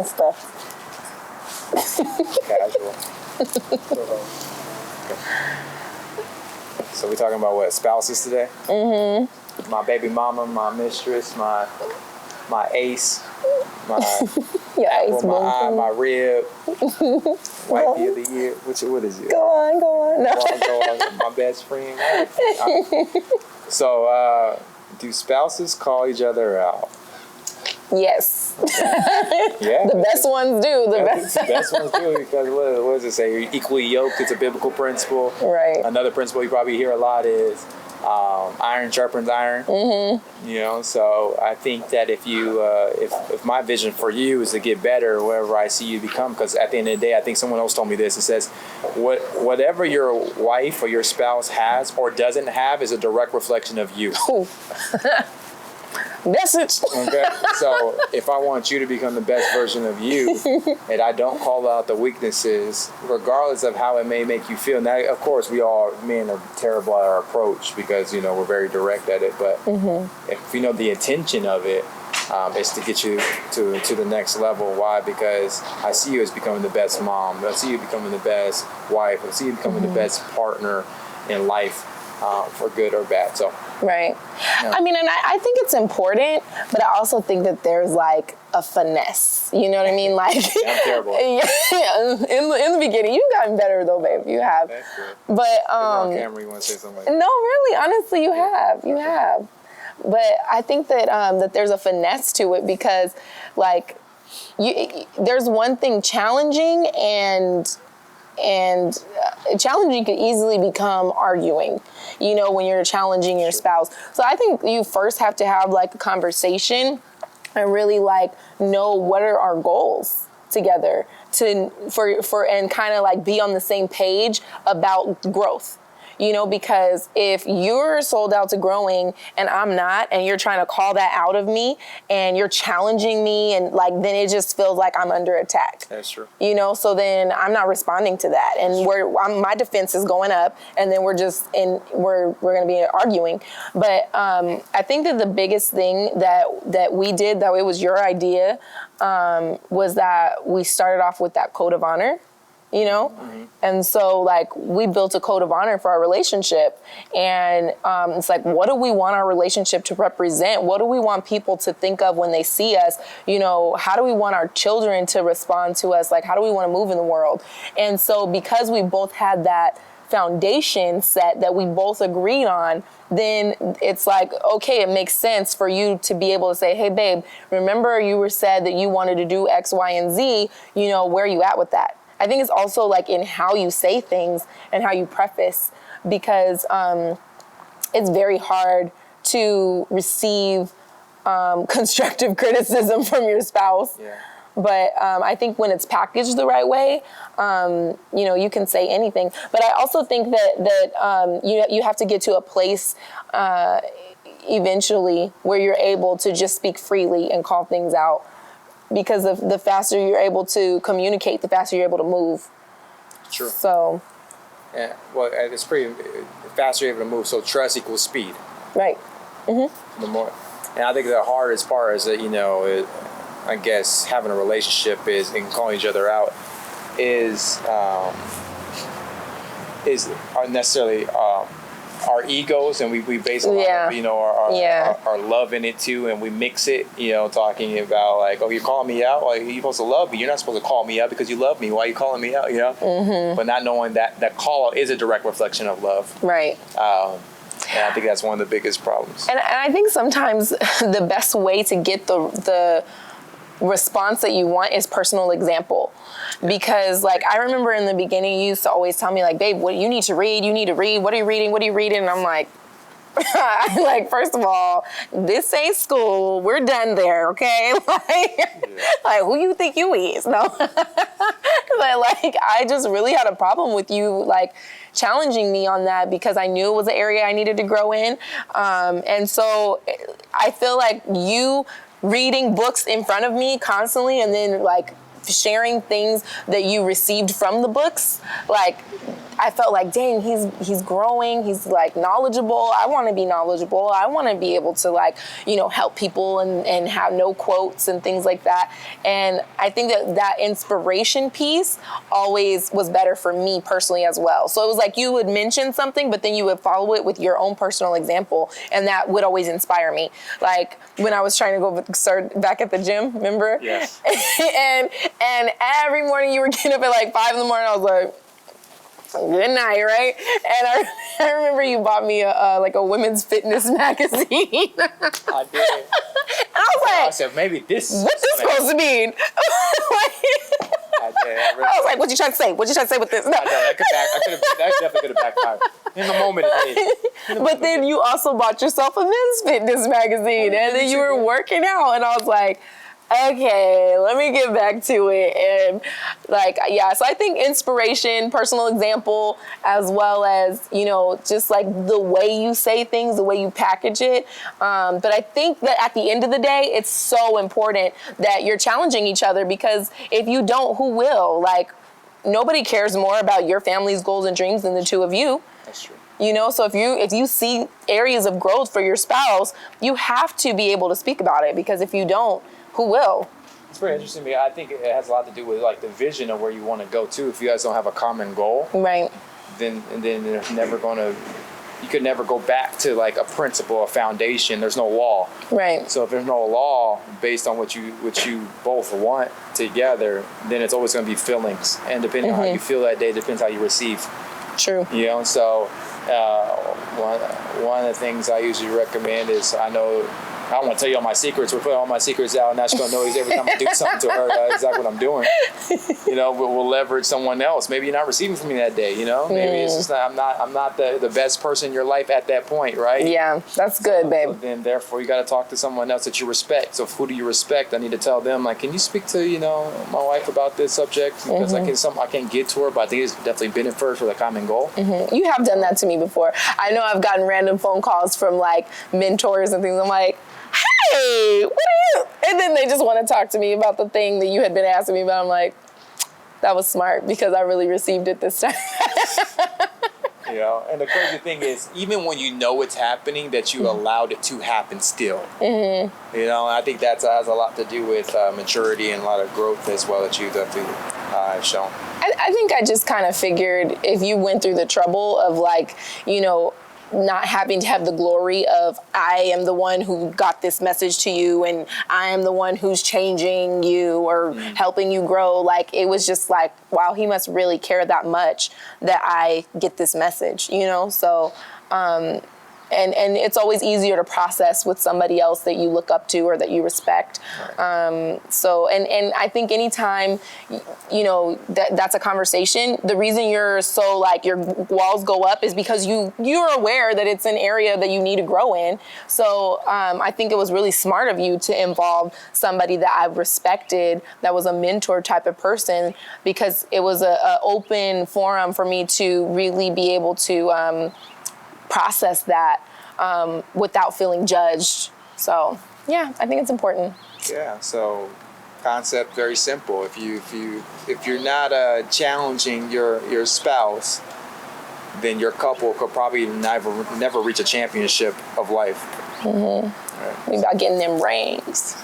and stuff. Casual. So we talking about what, spouses today? Mm-hmm. My baby mama, my mistress, my ace, my apple, my eye, my rib, wifey of the year. What is it? Go on. No. Go on, my best friend. So, do spouses call each other out? Yes. Yeah. The best ones do. The best ones do, because what does it say? You're equally yoked. It's a biblical principle. Right. Another principle you probably hear a lot is iron sharpens iron. Mm-hmm. You know, so I think that if you, if my vision for you is to get better wherever I see you become, because at the end of the day, I think someone else told me this. It says, whatever your wife or your spouse has or doesn't have is a direct reflection of you. Message. Okay, so if I want you to become the best version of you, and I don't call out the weaknesses, regardless of how it may make you feel. Now, of course, men are terrible at our approach because, you know, we're very direct at it. But if you know the intention of it, is to get you to the next level. Why? Because I see you as becoming the best mom. I see you becoming the best wife. I see you becoming the best partner in life, for good or bad. So. Right. Yeah. I mean, and I think it's important, but I also think that there's like a finesse. You know what I mean? Like, yeah, I'm terrible. Yeah. In the beginning, you've gotten better though, babe. You have. That's good. But on camera, you want to say something like that? No, really, honestly, you have. You have. But I think that that there's a finesse to it because, like, there's one thing challenging and challenging could easily become arguing, you know, when you're challenging your spouse. So I think you first have to have like a conversation and really like know what are our goals together for and kind of like be on the same page about growth. You know, because if you're sold out to growing and I'm not, and you're trying to call that out of me and you're challenging me and like, then it just feels like I'm under attack. That's true. You know, so then I'm not responding to that. And my defense is going up and then we're going to be arguing. But I think that the biggest thing that we did, that it was your idea, was that we started off with that code of honor. You know? Mm-hmm. And so like we built a code of honor for our relationship, and it's like, what do we want our relationship to represent? What do we want people to think of when they see us? You know, how do we want our children to respond to us? Like, how do we want to move in the world? And so because we both had that foundation set that we both agreed on, then it's like, okay, it makes sense for you to be able to say, hey babe, remember you were said that you wanted to do X, Y, and Z, you know, where are you at with that? I think it's also like in how you say things and how you preface, because it's very hard to receive constructive criticism from your spouse. Yeah. But I think when it's packaged the right way, you know, you can say anything. But I also think that you have to get to a place eventually where you're able to just speak freely and call things out. Because the faster you're able to communicate, the faster you're able to move. True. So. Yeah, well, it's pretty, faster you're able to move, so trust equals speed. Right. Mm-hmm. The more, and I think the hardest part is that, you know, I guess having a relationship and calling each other out is necessarily our egos, and we base a lot of, you know, our love in it too, and we mix it, you know, talking about like, oh, you're calling me out, like you're supposed to love me, you're not supposed to call me out because you love me, why are you calling me out, you know? Mm-hmm. But not knowing that call out is a direct reflection of love. Right. And I think that's one of the biggest problems. And I think sometimes the best way to get the response that you want is personal example. Because like I remember in the beginning you used to always tell me like, babe, what you need to read, what are you reading, and I'm like, like, first of all, this ain't school, we're done there, okay? Like who you think you is? No. But like I just really had a problem with you like challenging me on that, because I knew it was an area I needed to grow in, and so I feel like you reading books in front of me constantly and then like sharing things that you received from the books, like I felt like, dang, he's growing. He's like knowledgeable. I want to be knowledgeable. I want to be able to like, help people and have no quotes and things like that. And I think that inspiration piece always was better for me personally as well. So it was like you would mention something, but then you would follow it with your own personal example. And that would always inspire me. Like when I was trying to start back at the gym, remember? Yes. and every morning you were getting up at like 5 a.m. I was like, good night, right? And I remember you bought me a women's fitness magazine. I did. And I was like, I said, maybe this is what's this supposed to mean? I did. I was like, what you trying to say? What you trying to say with this? No. I know, that definitely could have backfired. In the moment it did. But then you also bought yourself a men's fitness magazine, and then you were working out, and I was like, okay, let me get back to it. And so I think inspiration, personal example, as well as, just like the way you say things, the way you package it. But I think that at the end of the day, it's so important that you're challenging each other, because if you don't, who will? Like, nobody cares more about your family's goals and dreams than the two of you. That's true. So if you see areas of growth for your spouse, you have to be able to speak about it, because if you don't, who will? It's very interesting. I think it has a lot to do with like the vision of where you want to go too. If you guys don't have a common goal, right, then there's never you could never go back to like a principle, a foundation. There's no law. Right. So if there's no law based on what you both want together, then it's always going to be feelings. And depending on how you feel that day, depends how you receive. True. So one of the things I usually recommend is, I don't want to tell you all my secrets. We're putting all my secrets out, and now she's going to know every time I do something to her, that's exactly what I'm doing. We'll leverage someone else. Maybe you're not receiving from me that day, Maybe it's just I'm not the best person in your life at that point, right? Yeah, that's good, babe. So then, therefore, you got to talk to someone else that you respect. So who do you respect? I need to tell them, like, can you speak to, my wife about this subject? Because I can't get to her, but I think it's definitely benefit for the common goal. You have done that to me before. I know I've gotten random phone calls from, like, mentors and things. I'm like, hey, what are you? And then they just want to talk to me about the thing that you had been asking me about. I'm like, that was smart, because I really received it this time. And the crazy thing is, even when you know it's happening, that you allowed it to happen still. And I think that has a lot to do with maturity and a lot of growth as well that you definitely have shown. I think I just kind of figured, if you went through the trouble of like, not having to have the glory of, I am the one who got this message to you and I am the one who's changing you or helping you grow. Like, it was just like, wow, he must really care that much that I get this message, So, and it's always easier to process with somebody else that you look up to or that you respect. So I think anytime, that's a conversation, the reason you're so like your walls go up is because you're aware that it's an area that you need to grow in. So I think it was really smart of you to involve somebody that I've respected, that was a mentor type of person, because it was a open forum for me to really be able to process that without feeling judged. So yeah, I think it's important. Yeah. So concept very simple. If you're not challenging your spouse, then your couple could probably never reach a championship of life. Right. About getting them rings.